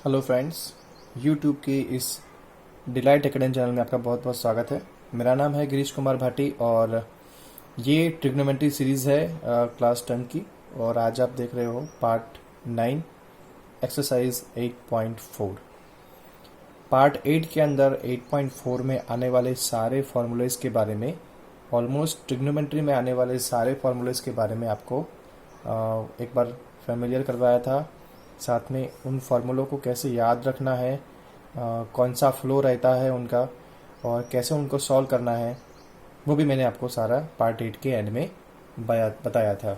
Hello friends, YouTube के इस delight academy channel में आपका बहुत बहुत स्वागत है। मेरा नाम है गिरीश कुमार भाटी और ये ट्रिग्नोमेट्री सीरीज़ है क्लास 10 की। और आज आप देख रहे हो पार्ट 9 एक्सरसाइज 8.4। पार्ट 8 के अंदर 8.4 में आने वाले सारे फार्मूलेस के बारे में, ऑलमोस्ट ट्रिग्नोमेट्री में आने वाले सारे फार्मूलेस के बारे में आपको एक बार फेमिलियर करवाया था। साथ में उन फार्मूलों को कैसे याद रखना है, कौन सा फ्लो रहता है उनका और कैसे उनको सॉल्व करना है, वो भी मैंने आपको सारा पार्ट 8 के एंड में बताया था।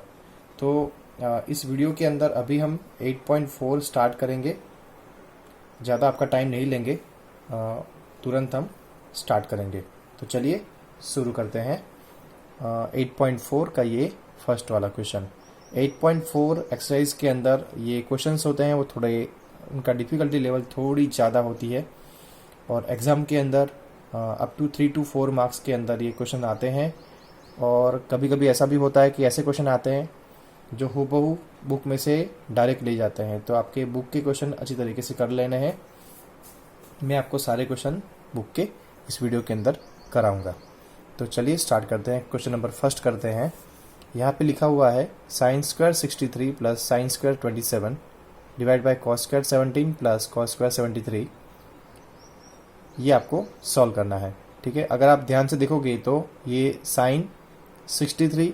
तो इस वीडियो के अंदर अभी हम 8.4 स्टार्ट करेंगे। ज़्यादा आपका टाइम नहीं लेंगे, तुरंत हम स्टार्ट करेंगे। तो चलिए शुरू करते हैं 8.4 का ये फर्स्ट वाला क्वेश्चन। 8.4 एक्सरसाइज के अंदर ये क्वेश्चंस होते हैं, वो थोड़े उनका डिफ़िकल्टी लेवल थोड़ी ज़्यादा होती है और एग्ज़ाम के अंदर अप टू 3 to 4 मार्क्स के अंदर ये क्वेश्चन आते हैं। और कभी कभी ऐसा भी होता है कि ऐसे क्वेश्चन आते हैं जो हूबहू बुक में से डायरेक्ट ले जाते हैं। तो आपके बुक के क्वेश्चन अच्छी तरीके से कर लेने हैं। मैं आपको सारे क्वेश्चन बुक के इस वीडियो के अंदर कराऊंगा। तो चलिए स्टार्ट करते हैं। क्वेश्चन नंबर फर्स्ट करते हैं। यहाँ पे लिखा हुआ है sine square 63 plus sine square 27 divide by cos square 17 plus cos square 73। ये आपको सॉल्व करना है, ठीक है। अगर आप ध्यान से देखोगे तो ये साइन 63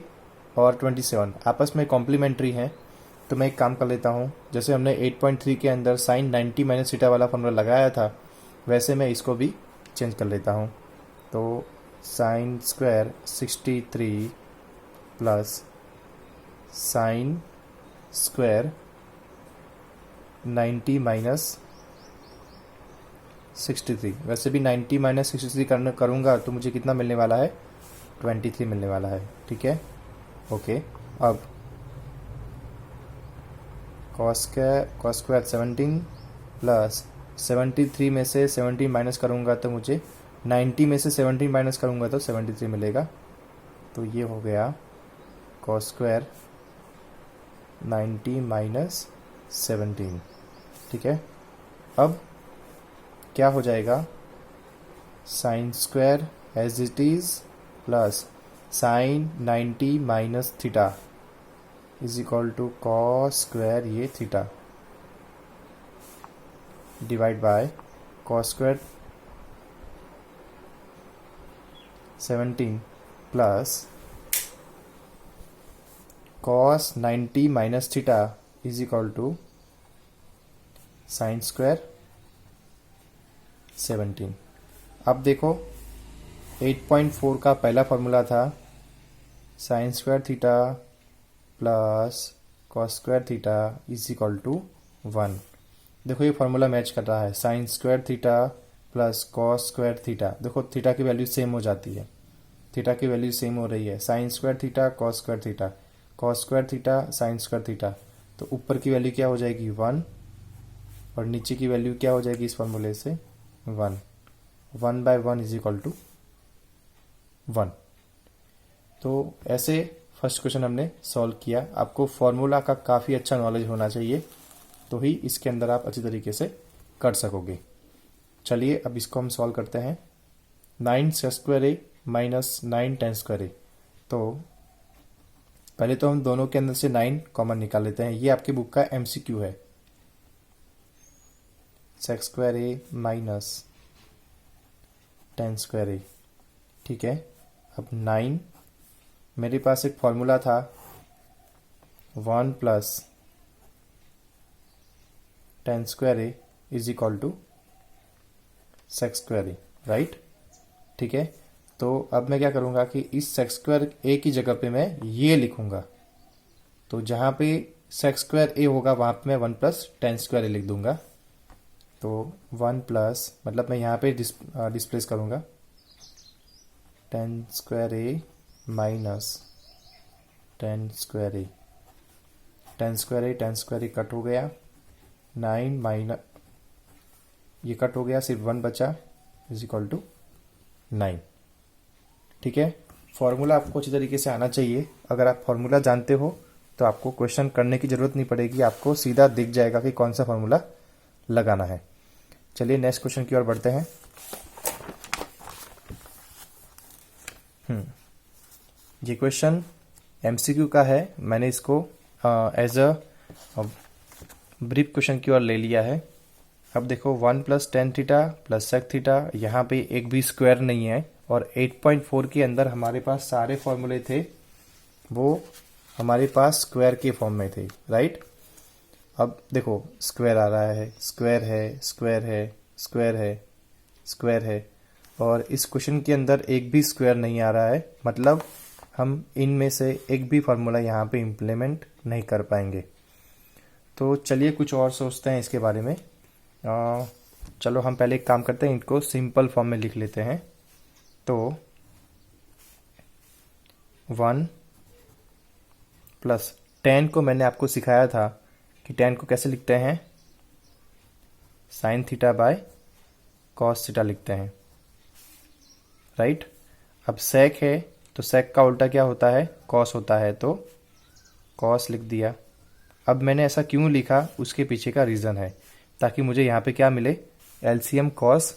और 27 आपस में कॉम्प्लीमेंट्री हैं। तो मैं एक काम कर लेता हूँ, जैसे हमने 8.3 के अंदर साइन 90 माइनस थीटा वाला फॉर्मूला लगाया था, वैसे मैं इसको भी चेंज कर लेता हूँ। तो sine square 63 plus sine square 90 minus 63। वैसे भी 90 माइनस 63 करूँगा तो मुझे कितना मिलने वाला है, 23 मिलने वाला है, ठीक है। ओके, अब कॉस स्क्वायर 17 प्लस 73 में से 17 माइनस करूँगा तो मुझे 90 में से 17 माइनस करूँगा तो 73 मिलेगा। तो ये हो गया कॉस स्क्वायर 90 माइनस 17, ठीक है। अब क्या हो जाएगा, sine square as it is plus sine 90 minus theta is equal to cos square ये theta divide by cos square 17 plus cos 90 minus theta is equal to sine square 17। अब देखो 8.4 का पहला फॉर्मूला था sine square theta plus cos square theta is equal to 1। देखो ये formula match कर रहा है, sine square theta plus cos square theta. देखो थीटा की वैल्यू सेम हो जाती है, थीटा की वैल्यू सेम हो रही है। Sine square theta cos square theta, cos square theta sine square theta. तो ऊपर की वैल्यू क्या हो जाएगी 1 और नीचे की वैल्यू क्या हो जाएगी इस फॉर्मूले से 1। 1 बाय 1 इज इक्वल टू 1। तो ऐसे फर्स्ट क्वेश्चन हमने सॉल्व किया। आपको फॉर्मूला का काफ़ी अच्छा नॉलेज होना चाहिए, तो ही इसके अंदर आप अच्छी तरीके से कर सकोगे। चलिए अब इसको हम सॉल्व करते हैं। 9 सेक square A minus 9 ten square A. तो पहले तो हम दोनों के अंदर से 9 कॉमन निकाल लेते हैं। ये आपकी बुक का MCQ है, सेक स्क्वायर ए माइनस 10 स्क्वायर ए, ठीक है। अब 9, मेरे पास एक फॉर्मूला था 1 plus 10 square A is equal to sec square A, right, ठीक है। तो अब मैं क्या करूँगा कि इस सेक स्क्वायर ए की जगह पे मैं ये लिखूँगा। तो जहाँ पे सेक स्क्वायर ए होगा वहाँ पे मैं 1 प्लस 10 स्क्वायर ए लिख दूँगा। तो 1 प्लस मतलब मैं यहाँ पे डिस्प्लेस करूँगा 10 स्क्वायर ए माइनस 10 स्क्वायर ए। 10 स्क्वायर ए कट हो गया, 9 माइनस ये कट हो गया, सिर्फ 1 बचा इज इक्वल टू 9, ठीक है। फॉर्मूला आपको अच्छी तरीके से आना चाहिए। अगर आप फॉर्मूला जानते हो तो आपको क्वेश्चन करने की ज़रूरत नहीं पड़ेगी, आपको सीधा दिख जाएगा कि कौन सा फॉर्मूला लगाना है। चलिए नेक्स्ट क्वेश्चन की ओर बढ़ते हैं। ये क्वेश्चन एमसीक्यू का है। मैंने इसको एज अ ब्रीफ क्वेश्चन की ओर ले लिया है। अब देखो 1 plus tan theta plus sec theta, यहाँ पे एक भी स्क्वायर नहीं है और 8.4 के अंदर हमारे पास सारे फॉर्मूले थे वो हमारे पास स्क्वायर के फॉर्म में थे, राइट। अब देखो स्क्वायर आ रहा है, स्क्वायर है, स्क्वायर है, स्क्वायर है, स्क्वायर है, और इस क्वेश्चन के अंदर एक भी स्क्वायर नहीं आ रहा है, मतलब हम इनमें से एक भी फार्मूला यहाँ पे इम्प्लीमेंट नहीं कर पाएंगे। तो चलिए कुछ और सोचते हैं इसके बारे में। चलो हम पहले एक काम करते हैं, इनको सिंपल फॉर्म में लिख लेते हैं। तो 1 प्लस टेन को मैंने आपको सिखाया था कि टेन को कैसे लिखते हैं, sign theta by cos theta लिखते हैं, राइट। अब सेक है तो सेक का उल्टा क्या होता है, कॉस होता है, तो कॉस लिख दिया। अब मैंने ऐसा क्यों लिखा, उसके पीछे का रीज़न है, ताकि मुझे यहाँ पे क्या मिले, एलसीएम कॉस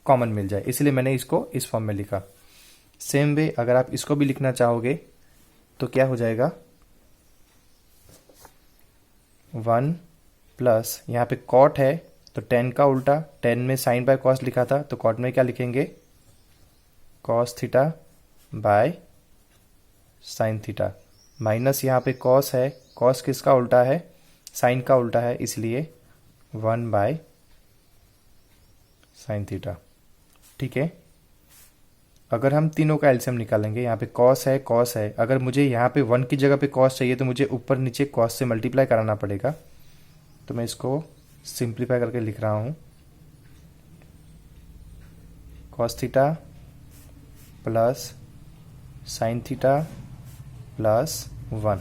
कॉमन मिल जाए, इसलिए मैंने इसको इस फॉर्म में लिखा। सेम वे अगर आप इसको भी लिखना चाहोगे तो क्या हो जाएगा, 1 प्लस यहाँ पे कॉट है तो टेन का उल्टा, टेन में साइन बाय कॉस लिखा था तो कॉट में क्या लिखेंगे, cos theta by sine theta, minus यहाँ पे कॉस है, कॉस किसका उल्टा है, साइन का उल्टा है, इसलिए 1 बाय साइन थीटा। ठीक है। अगर हम तीनों का एलसीएम निकालेंगे, यहाँ पे कॉस है, कॉस है, अगर मुझे यहाँ पे 1 की जगह पे कॉस चाहिए तो मुझे ऊपर नीचे कॉस से मल्टीप्लाई कराना पड़ेगा, तो मैं इसको सिंप्लीफाई करके लिख रहा हूँ, cos theta plus sine theta plus 1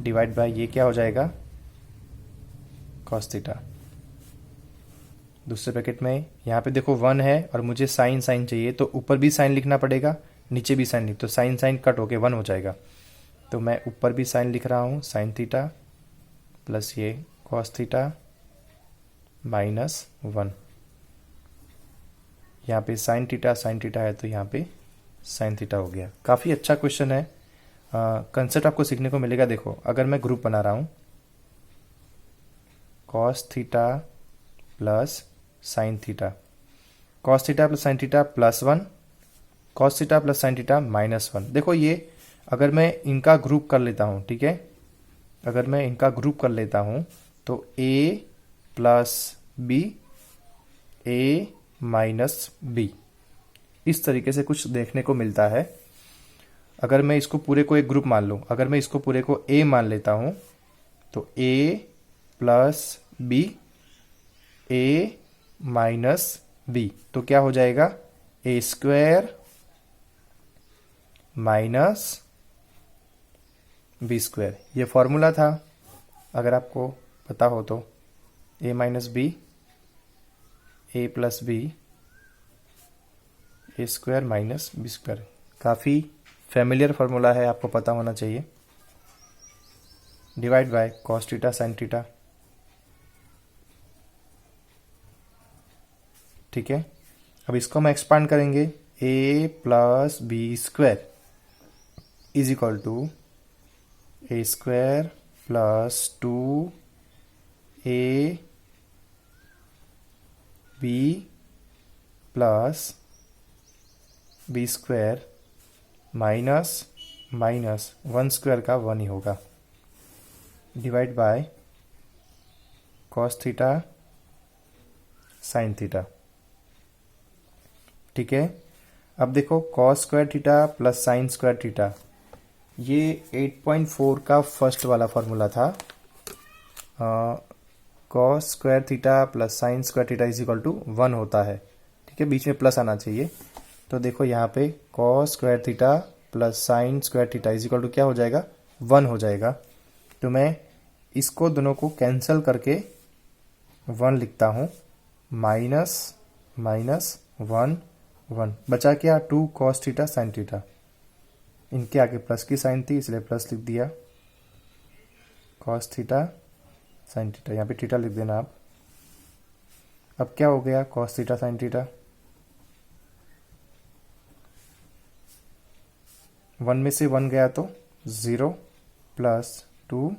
divide by ये क्या हो जाएगा, कॉस थीटा। दूसरे ब्रैकेट में यहाँ पे देखो 1 है और मुझे साइन साइन चाहिए तो ऊपर भी साइन लिखना पड़ेगा, नीचे भी साइन, तो साइन साइन कट होके 1 हो जाएगा, तो मैं ऊपर भी साइन लिख रहा हूँ, साइन थीटा प्लस ये कॉस थीटा माइनस 1। यहाँ पे साइन थीटा है तो यहाँ पे साइन थीटा हो गया। काफ़ी अच्छा क्वेश्चन है, कंसेप्ट आपको सीखने को मिलेगा। देखो अगर मैं ग्रुप बना रहा हूँ, cos theta plus sine theta, cos theta plus sine theta plus 1, cos theta plus sign theta minus 1। देखो ये अगर मैं इनका ग्रुप कर लेता हूँ, ठीक है, अगर मैं इनका ग्रुप कर लेता हूँ तो a plus B, a minus B, इस तरीके से कुछ देखने को मिलता है। अगर मैं इसको पूरे को एक ग्रुप मान लूँ, अगर मैं इसको पूरे को a मान लेता हूँ तो a plus B, a minus B, तो क्या हो जाएगा, A square minus B square. ये फॉर्मूला था, अगर आपको पता हो तो, a minus B, A plus B, A square minus B square. काफ़ी फैमिलियर फार्मूला है, आपको पता होना चाहिए। Divide by cos theta sine theta, ठीक है। अब इसको हम एक्सपांड करेंगे, a plus B square is equal to A square plus 2a B plus B square minus minus 1 square का 1 ही होगा, divide by cos theta sine theta. ठीक है। अब देखो cos square theta plus sine square theta, ये 8.4 का first वाला फॉर्मूला था। Cos square theta plus sine square theta is equal to 1 होता है, ठीक है, बीच में प्लस आना चाहिए। तो देखो यहाँ पे cos square theta plus sine square theta is equal to क्या हो जाएगा, 1 हो जाएगा। तो मैं इसको दोनों को कैंसिल करके 1 लिखता हूँ, माइनस माइनस 1 1, बचा क्या, 2 कॉस थीटा साइन थीटा, इनके आगे प्लस की साइन थी इसलिए प्लस लिख दिया, कॉस थीटा साइन थीटा, यहाँ पे थीटा लिख देना आप, अब क्या हो गया, कॉस थीटा साइन थीटा, 1 में से 1 गया तो 0 plus 2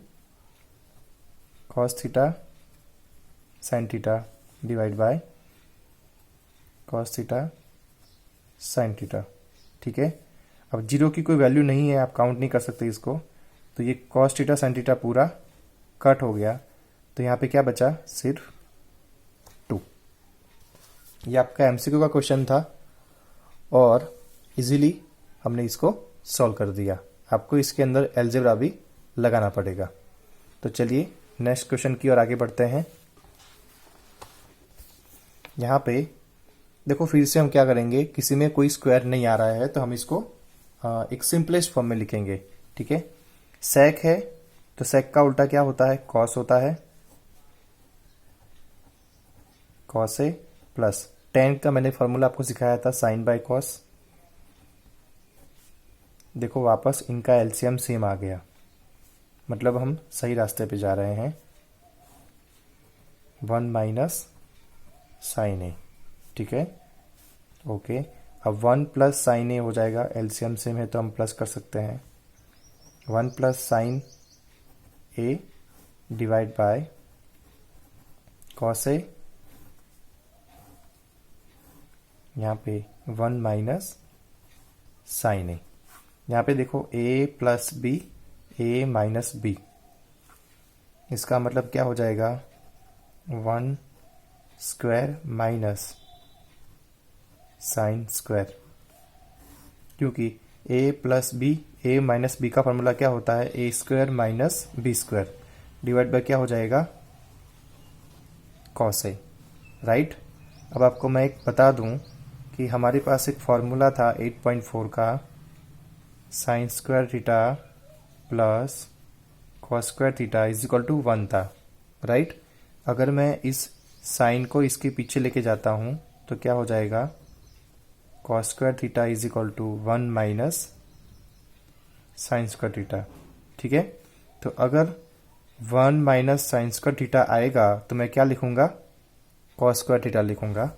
cos theta sine theta divide by cos theta sine theta. ठीक है, अब 0 की कोई वैल्यू नहीं है, आप काउंट नहीं कर सकते इसको, तो ये कॉस थीटा साइन थीटा पूरा कट हो गया, तो यहाँ पे क्या बचा, सिर्फ 2। ये आपका एमसीक्यू का क्वेश्चन था और इजीली हमने इसको सॉल्व कर दिया। आपको इसके अंदर अलजेब्रा भी लगाना पड़ेगा। तो चलिए नेक्स्ट क्वेश्चन की ओर आगे बढ़ते हैं। यहाँ पे देखो, फिर से हम क्या करेंगे, किसी में कोई स्क्वायर नहीं आ रहा है तो हम इसको एक सिंपलेस्ट फॉर्म में लिखेंगे। ठीक है, सेक है तो सेक का उल्टा क्या होता है, कॉस होता है, कॉस ए प्लस टेन का मैंने फॉर्मूला आपको सिखाया था, साइन बाय कॉस। देखो वापस इनका एलसीएम सेम आ गया, मतलब हम सही रास्ते पे जा रहे हैं। 1 माइनस साइन ए। ठीक है, ओके। अब 1 प्लस साइन ए हो जाएगा, एलसीएम सेम है तो हम प्लस कर सकते हैं। 1 plus sine A divide by cos A, यहाँ पे 1 माइनस साइन ए। यहाँ पे देखो a plus B, A minus B, इसका मतलब क्या हो जाएगा, 1 स्क्वायर माइनस साइन स्क्वायर, क्योंकि a plus B, A minus B का फॉर्मूला क्या होता है, A square minus B square divide by क्या हो जाएगा, कॉस ए। राइट। अब आपको मैं एक बता दूं कि हमारे पास एक फॉर्मूला था 8.4 का, sine square theta plus cos square theta is equal to 1 था। राइट। अगर मैं इस साइन को इसके पीछे लेके जाता हूं तो क्या हो जाएगा, cos square theta is equal to 1 minus sine square theta. ठीक है, तो अगर 1 माइनस साइन स्क्वायर थीटा आएगा तो मैं क्या लिखूंगा, कॉस स्क्वायर थीटा लिखूंगा।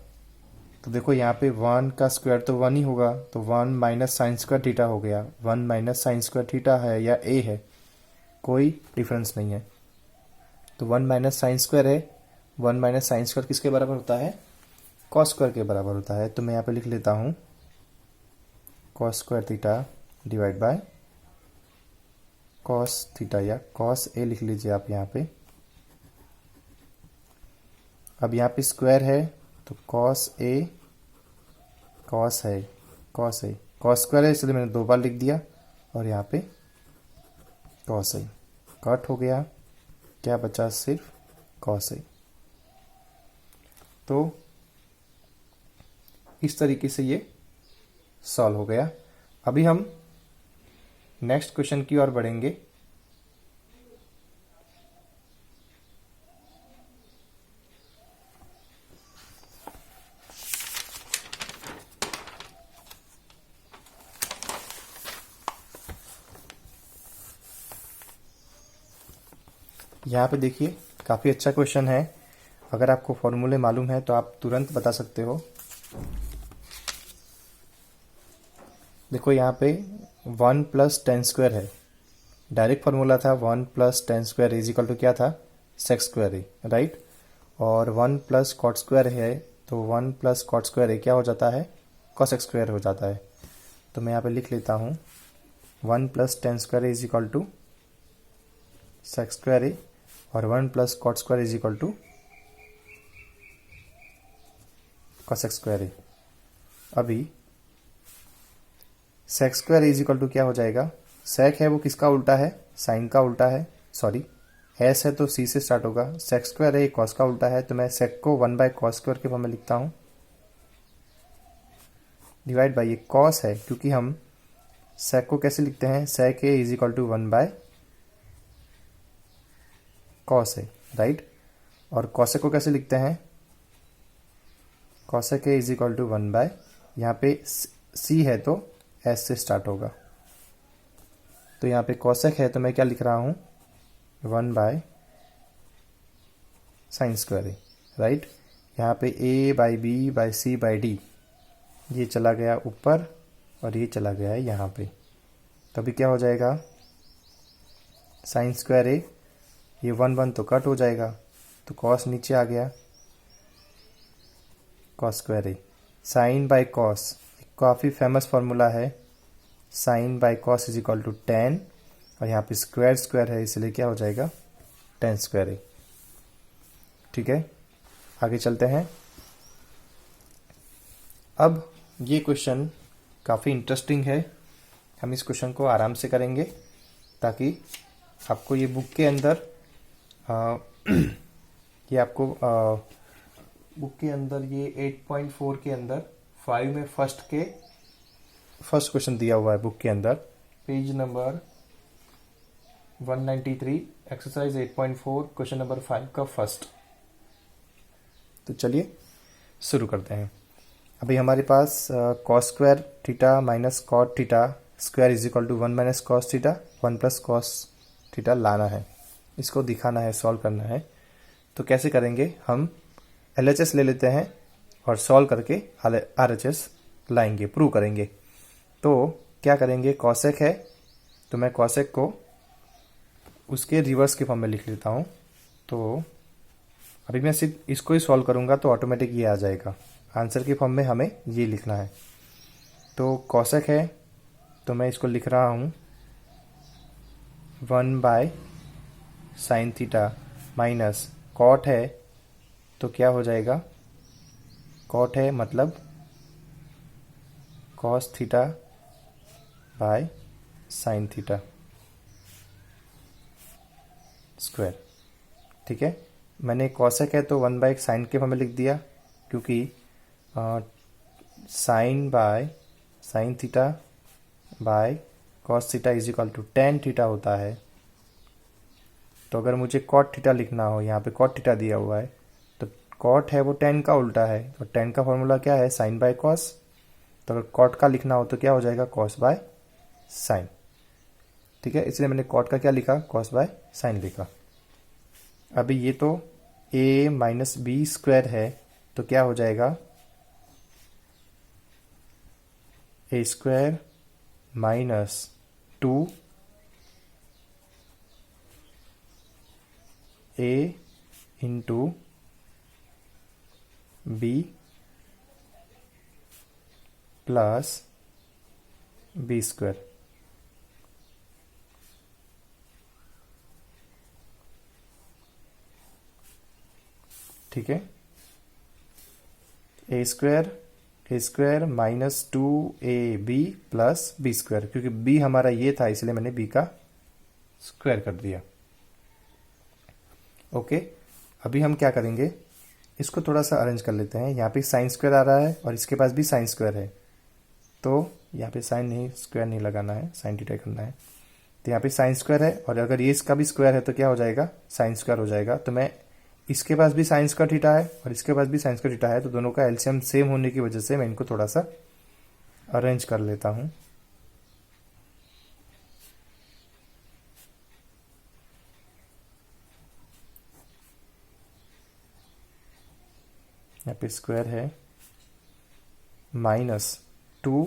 तो देखो यहाँ पे 1 का स्क्वायर तो 1 ही होगा, तो 1 माइनस साइन स्क्वायर थीटा हो गया। 1 माइनस साइन स्क्वायर थीटा है या ए है, कोई डिफरेंस नहीं है। तो 1 माइनस साइन स्क्वायर है, 1 माइनस साइन स्क्वायर किसके बराबर होता है, कॉस स्क्वायर के बराबर होता है। तो मैं यहाँ पे लिख लेता हूँ cos square theta divide by cos theta, या कॉस ए लिख लीजिए आप यहाँ पे। अब यहाँ पे स्क्वायर है तो कॉस ए, कॉस है, कॉस ए, कॉस स्क्वायर है इसलिए मैंने 2 बार लिख दिया, और यहाँ पे कॉस ए कट हो गया, क्या बचा, सिर्फ कॉस ए। तो इस तरीके से ये सॉल्व हो गया। अभी हम नेक्स्ट क्वेश्चन की ओर बढ़ेंगे। यहाँ पे देखिए काफ़ी अच्छा क्वेश्चन है। अगर आपको फॉर्मूले मालूम है तो आप तुरंत बता सकते हो। देखो यहाँ पे 1 प्लस टेन स्क्वायर है, डायरेक्ट फार्मूला था 1 plus tan square is equal to क्या था, सेक स्क्वायर है। राइट। और 1 प्लस कॉट स्क्वायर है, तो 1 प्लस कॉट स्क्वायर है क्या हो जाता है, कॉसेक स्क्वायर हो जाता है। तो मैं यहाँ पे लिख लेता हूँ 1 plus tan square is equal to sec square है, और 1 plus cot square is equal to cosec square है। अभी sec square is equal to क्या हो जाएगा, सेक है वो किसका उल्टा है, साइन का उल्टा है, सॉरी एस है तो सी से स्टार्ट होगा, सेक स्क्वायर है कॉस का उल्टा है, तो मैं सेक को 1 बाय कॉस स्क्वायर के फॉर्म में लिखता हूँ, डिवाइड बाय ये कॉस है, क्योंकि हम सेक को कैसे लिखते हैं, sec A is equal to 1 by cos है। राइट। और कॉसेक को कैसे लिखते हैं, cosec A is equal to 1 by, यहाँ पे सी है तो एस से स्टार्ट होगा, तो यहाँ पे कॉसेक है तो मैं क्या लिख रहा हूँ, 1 बाय साइन स्क्वायर है। राइट। यहाँ पे a by B by C by D, ये चला गया ऊपर और ये चला गया है यहाँ पे। तो अभी क्या हो जाएगा, साइन स्क्वायर ए, ये 1 तो कट हो जाएगा, तो कॉस नीचे आ गया, cos square A. Sine by cos काफ़ी फेमस फार्मूला है, sine by cos is equal to tan, और यहाँ पे स्क्वायर स्क्वायर है इसलिए क्या हो जाएगा, टेन स्क्वायर ए। ठीक है, आगे चलते हैं। अब ये क्वेश्चन काफ़ी इंटरेस्टिंग है, हम इस क्वेश्चन को आराम से करेंगे ताकि आपको ये बुक के अंदर ये आपको बुक के अंदर ये 8.4 के अंदर 5 में फर्स्ट क्वेश्चन दिया हुआ है बुक के अंदर, page number 193, exercise 8.4, question number 5 का फर्स्ट। तो चलिए शुरू करते हैं। अभी हमारे पास cos square theta minus cot theta square is equal to 1 minus cos theta 1 plus cos theta लाना है, इसको दिखाना है, सॉल्व करना है। तो कैसे करेंगे, हम LHS ले लेते हैं और सॉल्व करके RHS लाएंगे, प्रूव करेंगे। तो क्या करेंगे, कॉसेक है तो मैं कॉसेक को उसके रिवर्स के फॉर्म में लिख लेता हूँ। तो अभी मैं सिर्फ इसको ही सॉल्व करूँगा तो ऑटोमेटिक ये आ जाएगा, आंसर के फॉर्म में हमें ये लिखना है। तो कॉसेक है तो मैं इसको लिख रहा हूँ 1 by sine theta minus cot है तो क्या हो जाएगा, कॉट है मतलब cos theta by sine theta square. ठीक है, मैंने कॉसेक है तो 1 बाय साइन के फॉर्म में लिख दिया, क्योंकि sine by sine theta by cos theta is equal to tan theta होता है। तो अगर मुझे कॉट थीटा लिखना हो, यहाँ पे कॉट थीटा दिया हुआ है, तो कॉट है वो टेन का उल्टा है, और टेन का फॉर्मूला क्या है, साइन बाय कॉस। तो अगर कॉट का लिखना हो तो क्या हो जाएगा, कॉस बाय साइन। ठीक है, इसलिए मैंने कॉट का क्या लिखा, कॉस बाय साइन लिखा। अभी ये तो a माइनस बी स्क्वायर है तो क्या हो जाएगा, A square minus 2 a into B plus B square. ठीक है, A square minus 2ab plus B square, क्योंकि b हमारा ये था इसलिए मैंने b का स्क्वायर कर दिया। ओके, अभी हम क्या करेंगे, इसको थोड़ा सा अरेंज कर लेते हैं। यहाँ पे साइन स्क्वायर आ रहा है और इसके पास भी साइन स्क्वायर है, तो यहाँ पे साइन नहीं, स्क्वायर नहीं लगाना है, साइन थीटा करना है। तो यहाँ पे साइन स्क्वायर है और अगर ये इसका भी स्क्वायर है तो क्या हो जाएगा, साइन स्क्वायर हो जाएगा। तो मैं इसके पास भी साइन स्क्वायर थीटा है और इसके पास भी साइन स्क्वायर थीटा है, तो दोनों का एलसीएम सेम होने की वजह से मैं इनको थोड़ा सा अरेंज कर लेता हूँ। यहाँ पे स्क्वायर है माइनस 2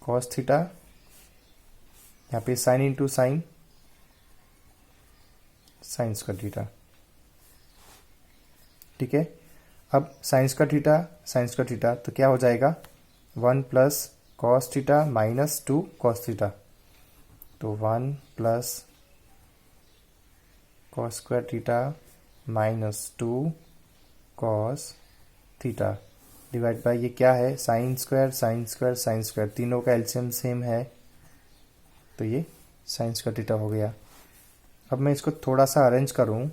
कॉस थीटा, यहाँ पे sine into sine, sign square theta. ठीक है, अब साइन स्क्वायर थीटा तो क्या हो जाएगा, 1 plus cos theta minus 2 cos theta, तो 1 plus cos square theta minus 2 cos theta divide bye ये क्या है, sine square sine square sine square, तीनों का एलसीएम सेम है तो ये साइन स्क्वायर थीटा हो गया। अब मैं इसको थोड़ा सा अरेंज करूं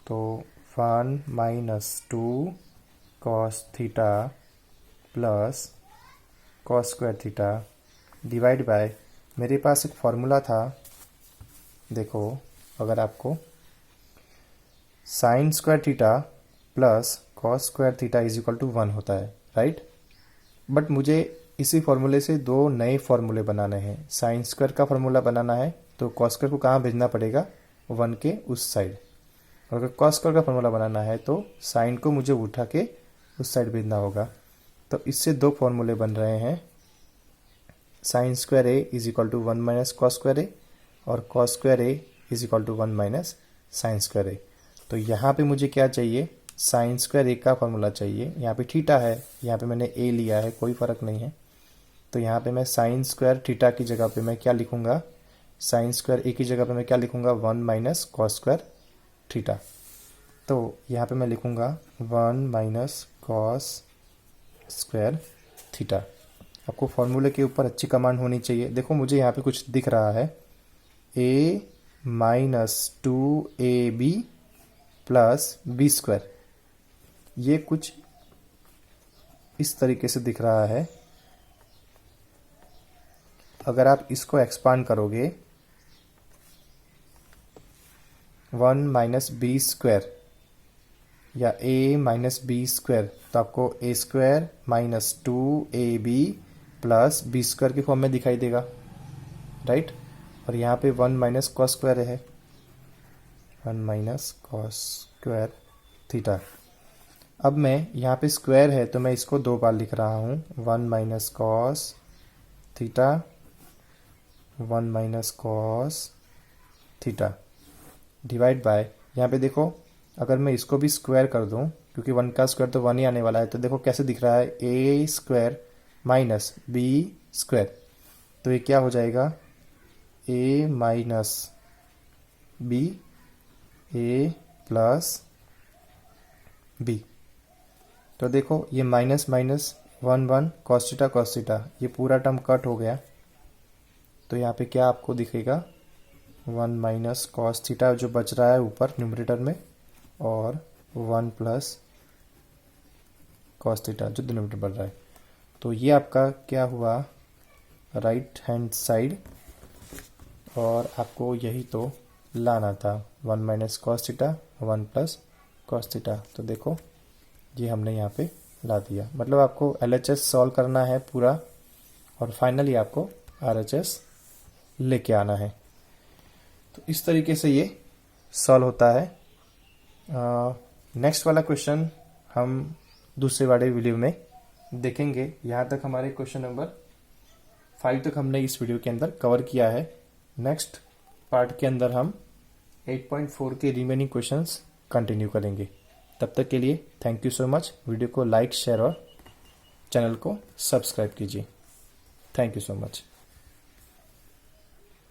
तो 1 minus 2 cos theta plus cos square theta divide by, मेरे पास एक फॉर्मूला था, देखो अगर आपको sine square theta plus cos square theta is equal to 1 होता है, राइट। बट मुझे इसी फॉर्मूले से दो नए फॉर्मूले बनाने हैं। साइन स्क्वायर का फॉर्मूला बनाना है तो कॉस स्क्वायर को कहाँ भेजना पड़ेगा, 1 के उस साइड, और अगर कॉस स्क्वायर का फॉर्मूला बनाना है तो साइन को मुझे उठा के उस साइड भेजना होगा। तो इससे दो फॉर्मूले बन रहे हैं, sine square A is equal to 1 minus cos square A और cos square A is equal to 1 minus sine square A. तो यहाँ पे मुझे क्या चाहिए, साइन स्क्वायर ए का फॉर्मूला चाहिए। यहाँ पे थीटा है, यहाँ पे मैंने ए लिया है, कोई फ़र्क नहीं है। तो यहाँ पे मैं साइन स्क्वायर थीटा की जगह पे मैं क्या लिखूँगा, साइन स्क्वायर ए की जगह पे मैं क्या लिखूँगा, 1 माइनस कॉस स्क्वायर थीटा। तो यहाँ पे मैं लिखूँगा 1 माइनस कॉस स्क्वायर थीटा। आपको फॉर्मूले के ऊपर अच्छी कमांड होनी चाहिए। देखो मुझे यहाँ पे कुछ दिख रहा है, a minus 2ab plus B square, ये कुछ इस तरीके से दिख रहा है। अगर आप इसको एक्सपांड करोगे 1 माइनस बी स्क्वायर या a माइनस बी स्क्वायर, तो आपको a square minus 2ab plus B square की फॉर्म में दिखाई देगा, राइट। और यहाँ पे 1 माइनस कॉस स्क्वायर है, 1 माइनस कॉस स्क्वायर थीटा। अब मैं यहाँ पे स्क्वायर है तो मैं इसको दो बार लिख रहा हूँ, 1 minus cos theta, 1 minus cos theta divide bye, यहाँ पे देखो अगर मैं इसको भी स्क्वायर कर दूँ, क्योंकि 1 का स्क्वायर तो 1 ही आने वाला है, तो देखो कैसे दिख रहा है, A square minus B square. तो ये क्या हो जाएगा, ए minus B A plus B. तो देखो ये माइनस माइनस 1 1 कॉस थीटा, ये पूरा टर्म कट हो गया। तो यहाँ पे क्या आपको दिखेगा, 1 माइनस कॉस थीटा जो बच रहा है ऊपर न्यूमरेटर में, और 1 प्लस कॉस थीटा जो डिनोमिनेटर बढ़ रहा है। तो ये आपका क्या हुआ, राइट हैंड साइड, और आपको यही तो लाना था, 1 minus cos theta 1 plus cos theta. तो देखो ये हमने यहाँ पे ला दिया। मतलब आपको LHS सॉल्व करना है पूरा, और फाइनली आपको RHS लेके आना है। तो इस तरीके से ये सॉल्व होता है। नेक्स्ट वाला क्वेश्चन हम दूसरे वाले वीडियो में देखेंगे। यहाँ तक हमारे क्वेश्चन नंबर 5 तक हमने इस वीडियो के अंदर कवर किया है। नेक्स्ट पार्ट के अंदर हम 8.4 के रिमेनिंग क्वेश्चंस कंटिन्यू करेंगे। तब तक के लिए thank you so much. Video को लाइक, शेयर और चैनल को सब्सक्राइब कीजिए। Thank you so much.